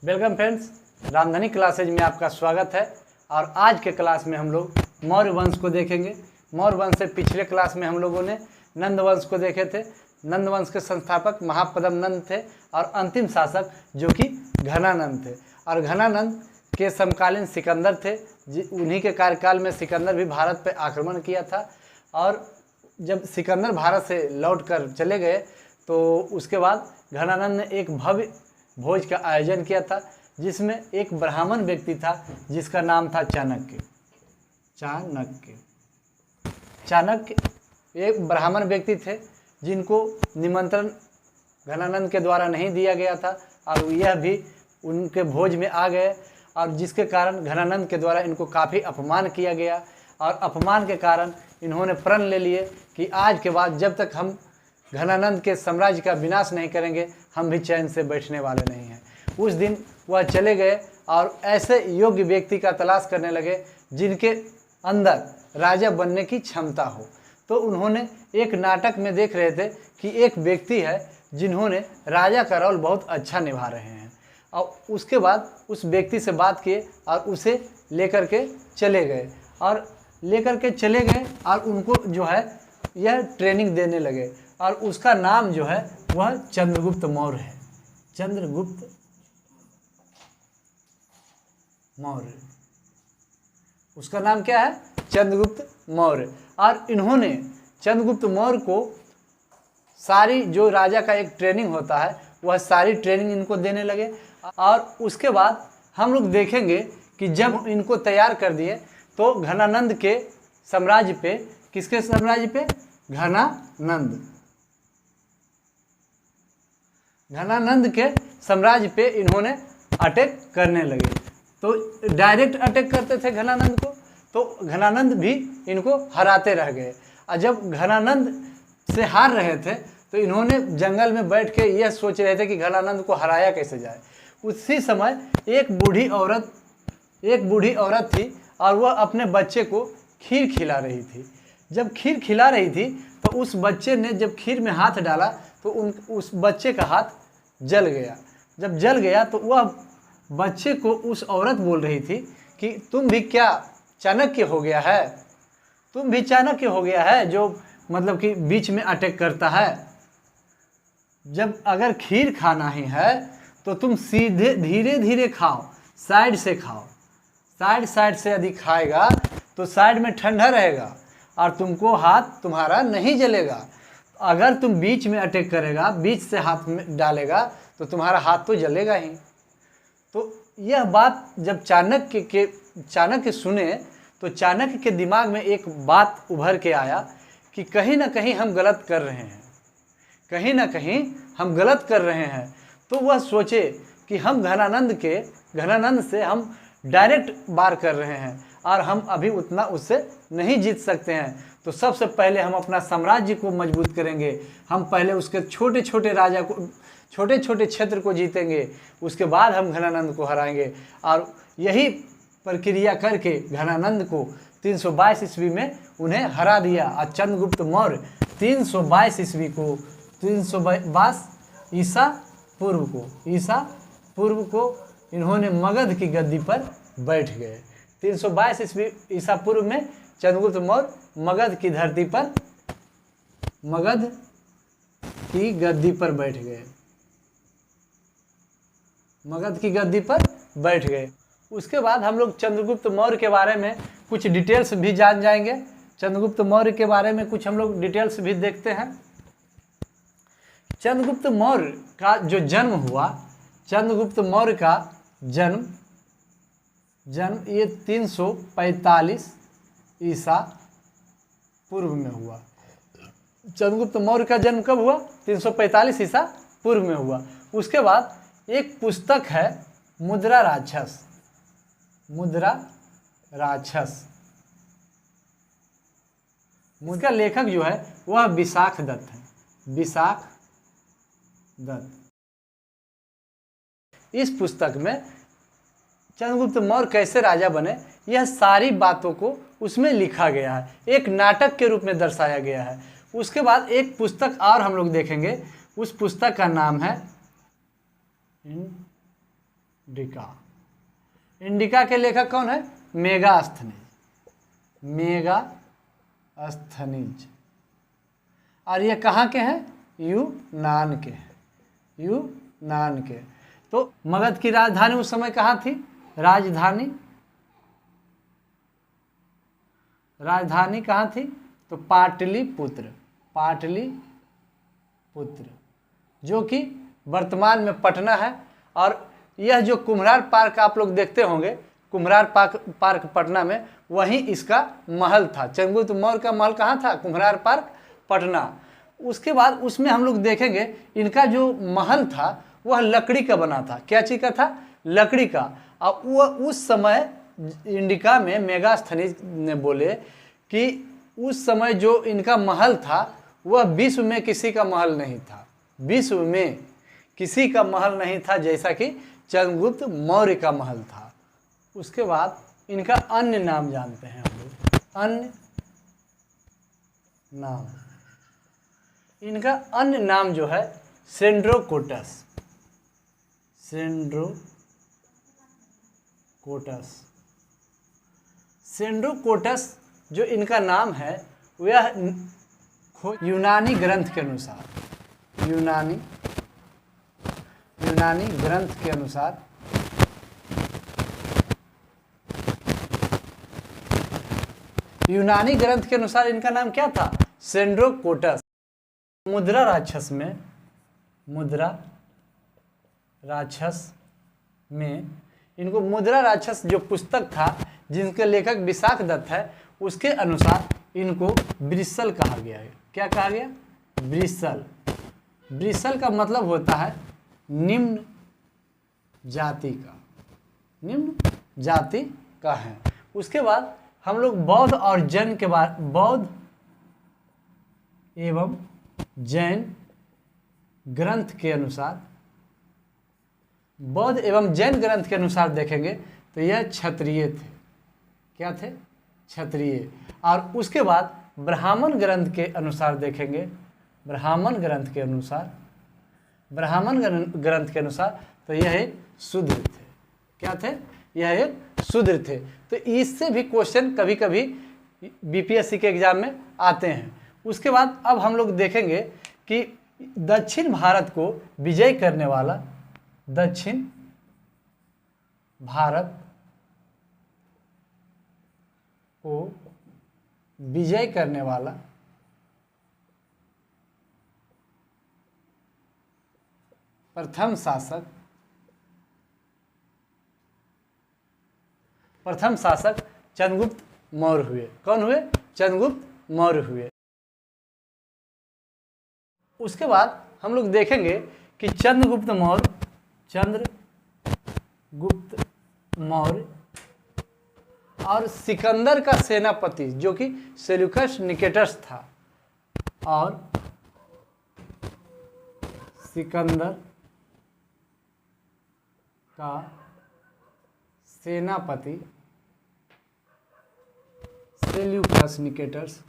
Welcome friends, Ramdhani classes में आपका स्वागत है। और आज के क्लास में हम लोग मौर्य वंश को देखेंगे। मौर्य वंश से पिछले क्लास में हम लोगों ने नंद वंश को देखे थे। नंद वंश के संस्थापक महापद्म नंद थे और अंतिम शासक जो कि घनानंद थे। और घनानंद के समकालीन सिकंदर थे। उन्हीं के कार्यकाल में सिकंदर भी भारत पर आक्रमण किया था। और जब सिकंदर भारत से लौट कर चले गए तो उसके बाद घनानंद ने एक भव्य भोज का आयोजन किया था, जिसमें एक ब्राह्मण व्यक्ति था जिसका नाम था चाणक्य। चाणक्य एक ब्राह्मण व्यक्ति थे जिनको निमंत्रण घनानंद के द्वारा नहीं दिया गया था और यह भी उनके भोज में आ गए, और जिसके कारण घनानंद के द्वारा इनको काफ़ी अपमान किया गया। और अपमान के कारण इन्होंने प्रण ले लिए कि आज के बाद जब तक हम घनानंद के साम्राज्य का विनाश नहीं करेंगे, हम भी चैन से बैठने वाले नहीं हैं। उस दिन वह चले गए और ऐसे योग्य व्यक्ति का तलाश करने लगे जिनके अंदर राजा बनने की क्षमता हो। तो उन्होंने एक नाटक में देख रहे थे कि एक व्यक्ति है जिन्होंने राजा का रोल बहुत अच्छा निभा रहे हैं, और उसके बाद उस व्यक्ति से बात किए और उसे लेकर के चले गए और उनको जो है यह ट्रेनिंग देने लगे। और उसका नाम जो है वह चंद्रगुप्त मौर्य है। चंद्रगुप्त मौर्य, उसका नाम क्या है? चंद्रगुप्त मौर्य। और इन्होंने चंद्रगुप्त मौर्य को सारी जो राजा का एक ट्रेनिंग होता है वह सारी ट्रेनिंग इनको देने लगे। और उसके बाद हम लोग देखेंगे कि जब इनको तैयार कर दिए तो घनानंद के साम्राज्य पे, किसके साम्राज्य पे? घनानंद के साम्राज्य पे इन्होंने अटैक करने लगे। तो डायरेक्ट अटैक करते थे घनानंद को, तो घनानंद भी इनको हराते रह गए। और जब घनानंद से हार रहे थे तो इन्होंने जंगल में बैठ के यह सोच रहे थे कि घनानंद को हराया कैसे जाए। उसी समय एक बूढ़ी औरत थी और वह अपने बच्चे को खीर खिला रही थी। जब खीर खिला रही थी तो उस बच्चे ने जब खीर में हाथ डाला तो उस बच्चे का हाथ जल गया। जब जल गया तो वह बच्चे को उस औरत बोल रही थी कि तुम भी क्या चाणक्य हो गया है? तुम भी चाणक्य हो गया है जो मतलब कि बीच में अटैक करता है। जब अगर खीर खाना ही है तो तुम सीधे धीरे धीरे खाओ, साइड से खाओ। साइड से यदि खाएगा तो साइड में ठंडा रहेगा और तुमको हाथ तुम्हारा नहीं जलेगा। अगर तुम बीच में अटैक करेगा, बीच से हाथ में डालेगा तो तुम्हारा हाथ तो जलेगा ही। तो यह बात जब चाणक्य सुने तो चाणक्य के दिमाग में एक बात उभर के आया कि कहीं ना कहीं हम गलत कर रहे हैं। तो वह सोचे कि हम घनानंद से हम डायरेक्ट वार कर रहे हैं और हम अभी उतना उससे नहीं जीत सकते हैं। तो सबसे पहले हम अपना साम्राज्य को मजबूत करेंगे। हम पहले उसके छोटे छोटे क्षेत्र को जीतेंगे, उसके बाद हम घनानंद को हराएंगे। और यही प्रक्रिया करके घनानंद को 322 ईस्वी में उन्हें हरा दिया। और चंद्रगुप्त मौर्य 322 ईसा पूर्व को इन्होंने मगध की गद्दी पर बैठ गए। 322 ईस्वी ईसा पूर्व में चंद्रगुप्त मौर्य मगध की धरती पर, मगध की गद्दी पर बैठ गए। उसके बाद हम लोग चंद्रगुप्त मौर्य के बारे में कुछ डिटेल्स भी जान जाएंगे। चंद्रगुप्त मौर्य के बारे में कुछ हम लोग डिटेल्स भी देखते हैं। चंद्रगुप्त मौर्य का जो जन्म हुआ, चंद्रगुप्त मौर्य का जन्म ये 345 ईसा पूर्व में हुआ। चंद्रगुप्त मौर्य का जन्म कब हुआ? 345 ईसा पूर्व में हुआ। उसके बाद एक पुस्तक है मुद्रा राक्षस। उसका लेखक जो है वह विशाख दत्त है। इस पुस्तक में चंद्रगुप्त मौर्य कैसे राजा बने, यह सारी बातों को उसमें लिखा गया है, एक नाटक के रूप में दर्शाया गया है। उसके बाद एक पुस्तक और हम लोग देखेंगे, उस पुस्तक का नाम है इंडिका। इंडिका के लेखक कौन है? मेगास्थनीज। मेगास्थनीज। और ये कहाँ के हैं? यूनान के हैं, यूनान के। तो मगध की राजधानी उस समय कहाँ थी? राजधानी कहाँ थी? तो पाटलिपुत्र, पाटलिपुत्र, जो कि वर्तमान में पटना है। और यह जो कुम्हरार पार्क आप लोग देखते होंगे, कुम्हरार पार्क पटना में, वहीं इसका महल था। चंद्रगुप्त मौर्य का महल कहाँ था? कुम्हरार पार्क पटना। उसके बाद उसमें हम लोग देखेंगे इनका जो महल था वह लकड़ी का बना था। क्या चीज़ का था? लकड़ी का। और वह उस समय इंडिका में मेगास्थनीज ने बोले कि उस समय जो इनका महल था वह विश्व में किसी का महल नहीं था, विश्व में किसी का महल नहीं था जैसा कि चंद्रगुप्त मौर्य का महल था। उसके बाद इनका अन्य नाम जानते हैं हम लोग, अन्य नाम। इनका अन्य नाम जो है सेंड्रोकोटस, सेंड्रोकोटस जो इनका नाम है वह यूनानी ग्रंथ के अनुसार, यूनानी ग्रंथ के अनुसार इनका नाम क्या था? सेंड्रोकोटस। मुद्रा राक्षस में इनको मुद्रा राक्षस जो पुस्तक था जिनके लेखक विशाख दत्त है, उसके अनुसार इनको ब्रिसल कहा गया है। क्या कहा गया? ब्रिसल। ब्रिसल का मतलब होता है निम्न जाति का है। उसके बाद हम लोग बौद्ध और जैन के बारे, बौद्ध एवं जैन ग्रंथ के अनुसार देखेंगे तो यह क्षत्रिय थे। क्या थे? क्षत्रिय। और उसके बाद ब्राह्मण ग्रंथ के अनुसार देखेंगे, ब्राह्मण ग्रंथ के अनुसार तो यह एक शूद्र थे। क्या थे? यह एक शूद्र थे। तो इससे भी क्वेश्चन कभी कभी बीपीएससी के एग्जाम में आते हैं। उसके बाद अब हम लोग देखेंगे कि दक्षिण भारत को विजय करने वाला, दक्षिण भारत को विजय करने वाला प्रथम शासक चंद्रगुप्त मौर्य हुए। कौन हुए? चंद्रगुप्त मौर्य हुए। उसके बाद हम लोग देखेंगे कि चंद्रगुप्त मौर्य और सिकंदर का सेनापति जो कि सेल्यूकस निकेटस था, और सिकंदर का सेनापति सेल्यूकस निकेटस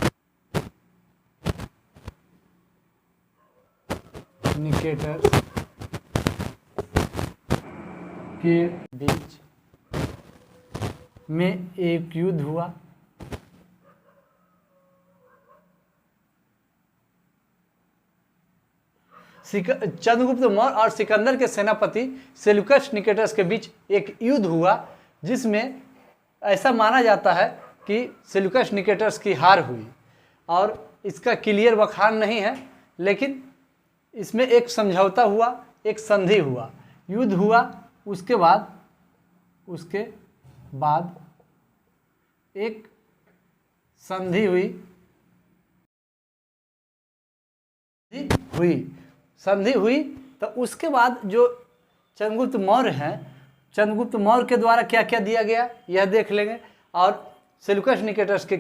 के बीच में एक युद्ध हुआ। चंद्रगुप्त मौर्य और सिकंदर के सेनापति सेल्यूकस निकेटस के बीच एक युद्ध हुआ, जिसमें ऐसा माना जाता है कि सेल्यूकस निकेटस की हार हुई। और इसका क्लियर बखान नहीं है, लेकिन इसमें एक समझौता हुआ, एक संधि हुआ, युद्ध हुआ। उसके बाद एक संधि हुई। तो उसके बाद जो चंद्रगुप्त मौर्य हैं, चंद्रगुप्त मौर्य के द्वारा क्या क्या दिया गया यह देख लेंगे, और सेल्यूकस निकेटस के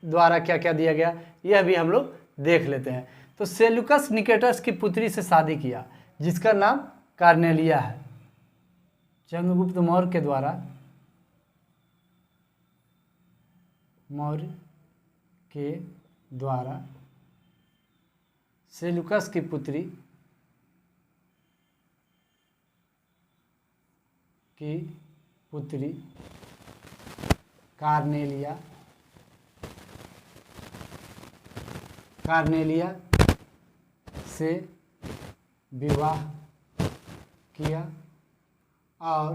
द्वारा क्या क्या दिया गया यह भी हम लोग देख लेते हैं। तो सेल्यूकस निकेटस की पुत्री से शादी किया जिसका नाम कार्नेलिया है। चंद्रगुप्त मौर्य के द्वारा सेल्यूकस की पुत्री की पुत्री कार्नेलिया से विवाह किया और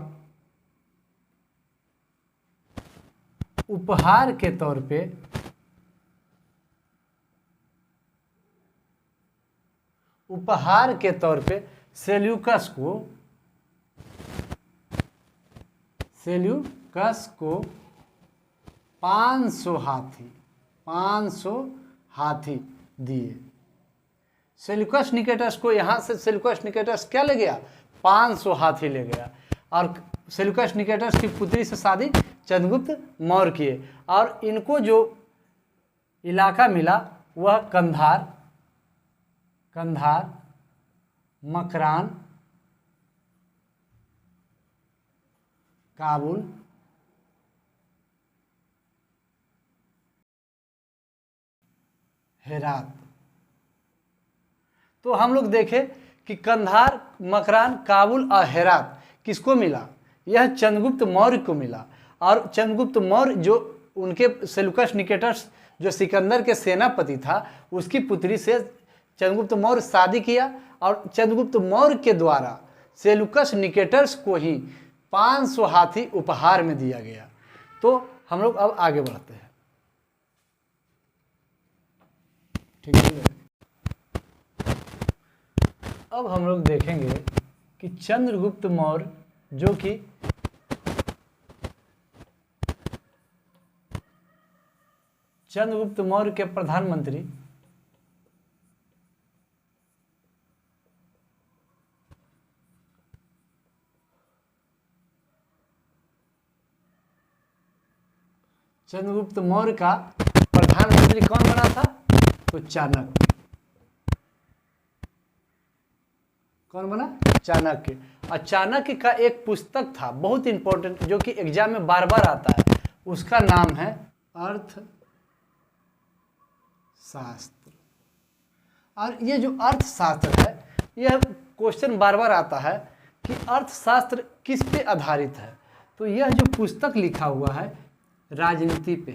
उपहार के तौर पे सेल्यूकस को 500 हाथी दिए। सेल्यूकस निकेटर्स को यहाँ से सेल्यूकस निकेटर्स क्या ले गया? 500 हाथी ले गया और सेल्यूकस निकेटर्स की पुत्री से शादी चंद्रगुप्त मौर्य किए और इनको जो इलाका मिला वह कंधार, मकरान, काबुल, हेरात। तो हम लोग देखें कि कंधार, मकरान, काबुल और हेरात किसको मिला? यह चंद्रगुप्त मौर्य को मिला और चंद्रगुप्त मौर्य जो उनके सेल्यूकस निकेटर्स जो सिकंदर के सेनापति था उसकी पुत्री से चंद्रगुप्त मौर्य शादी किया और चंद्रगुप्त मौर्य के द्वारा सेल्यूकस निकेटर्स को ही 500 हाथी उपहार में दिया गया। तो हम लोग अब आगे बढ़ते हैं। ठीक है, अब हम लोग देखेंगे कि चंद्रगुप्त मौर्य जो कि चंद्रगुप्त मौर्य के प्रधानमंत्री चंद्रगुप्त मौर्य का प्रधानमंत्री कौन बना था? तो चाणक्य। कौन बना? चाणक्य। और चाणक्य का एक पुस्तक था बहुत इंपॉर्टेंट जो कि एग्जाम में बार बार आता है, उसका नाम है अर्थशास्त्र। और ये जो अर्थशास्त्र है यह क्वेश्चन बार बार आता है कि अर्थशास्त्र किस पे आधारित है। तो यह जो पुस्तक लिखा हुआ है राजनीति पे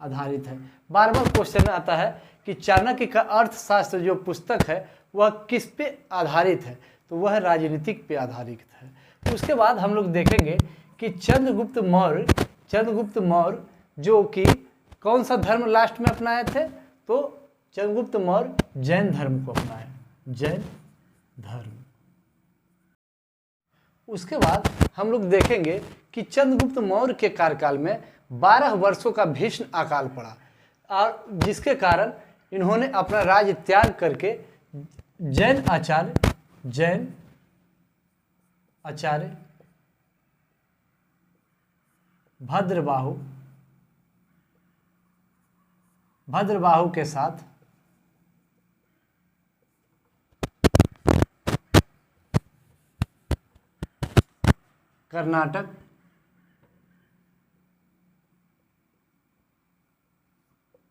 आधारित है। बार बार क्वेश्चन आता है कि चाणक्य का अर्थशास्त्र जो पुस्तक है वह किस पे आधारित है? तो वह राजनीतिक पे आधारित है। उसके बाद हम लोग देखेंगे कि चंद्रगुप्त मौर्य जो कि कौन सा धर्म लास्ट में अपनाए थे? तो चंद्रगुप्त मौर्य जैन धर्म को अपनाए, जैन धर्म। उसके बाद हम लोग देखेंगे कि चंद्रगुप्त मौर्य के कार्यकाल में 12 वर्षों का भीषण अकाल पड़ा और जिसके कारण इन्होंने अपना राज्य त्याग करके जैन आचार्य भद्रबाहु के साथ कर्नाटक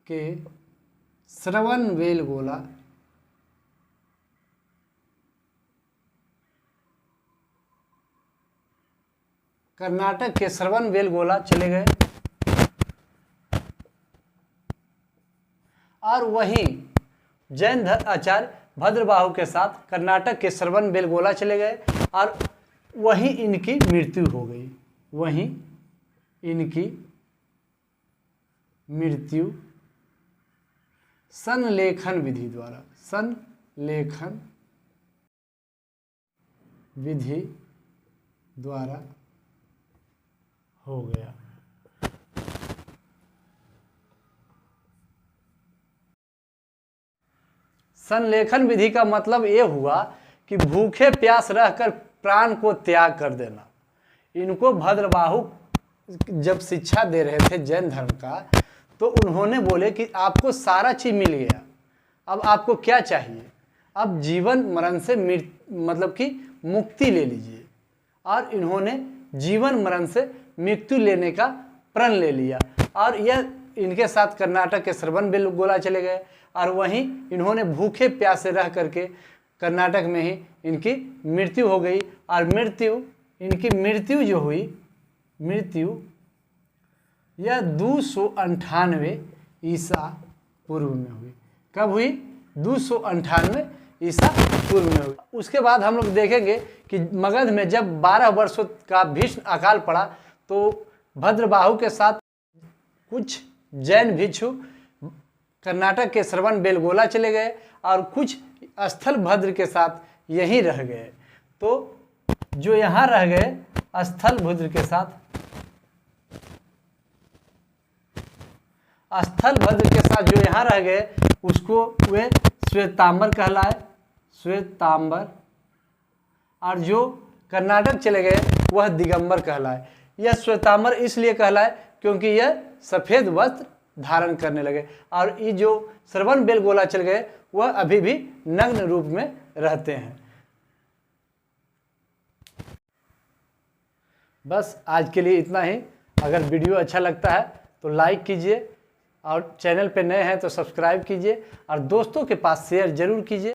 के श्रवणबेलगोला चले गए और वहीं जैन आचार्य भद्रबाहु के साथ कर्नाटक के श्रवणबेलगोला चले गए और वहीं इनकी मृत्यु हो गई। वहीं इनकी मृत्यु संलेखन विधि द्वारा हो गया। संलेखन विधि का मतलब ये हुआ कि भूखे प्यास रहकर प्राण को त्याग कर देना। इनको भद्रबाहु जब शिक्षा दे रहे थे जैन धर्म का तो उन्होंने बोले कि आपको सारा चीज मिल गया, अब आपको क्या चाहिए? अब जीवन मरण से मतलब कि मुक्ति ले लीजिए। और इन्होंने जीवन मरण से मृत्यु लेने का प्रण ले लिया और यह इनके साथ कर्नाटक के श्रवणबेलगोला चले गए और वहीं इन्होंने भूखे प्यासे रह करके कर्नाटक में ही इनकी मृत्यु हो गई। और इनकी मृत्यु जो हुई, यह 298 ईसा पूर्व में हुई। कब हुई? 298 ईसा पूर्व में हुई। उसके बाद हम लोग देखेंगे कि मगध में जब 12 वर्षों का भीषण अकाल पड़ा तो भद्रबाहु के साथ कुछ जैन भिक्षु कर्नाटक के श्रवण बेलगोला चले गए और कुछ स्थल भद्र के साथ यहीं रह गए। तो जो यहाँ रह गए स्थल भद्र के साथ, जो यहाँ रह गए उसको वे श्वेतांबर कहलाए, श्वेतांबर। और जो कर्नाटक चले गए वह दिगंबर कहलाए। यह श्वेतांबर इसलिए कहलाए क्योंकि यह सफ़ेद वस्त्र धारण करने लगे। और ये जो श्रवण बेलगोला चल गए वह अभी भी नग्न रूप में रहते हैं। बस आज के लिए इतना ही। अगर वीडियो अच्छा लगता है तो लाइक कीजिए और चैनल पे नए हैं तो सब्सक्राइब कीजिए और दोस्तों के पास शेयर जरूर कीजिए।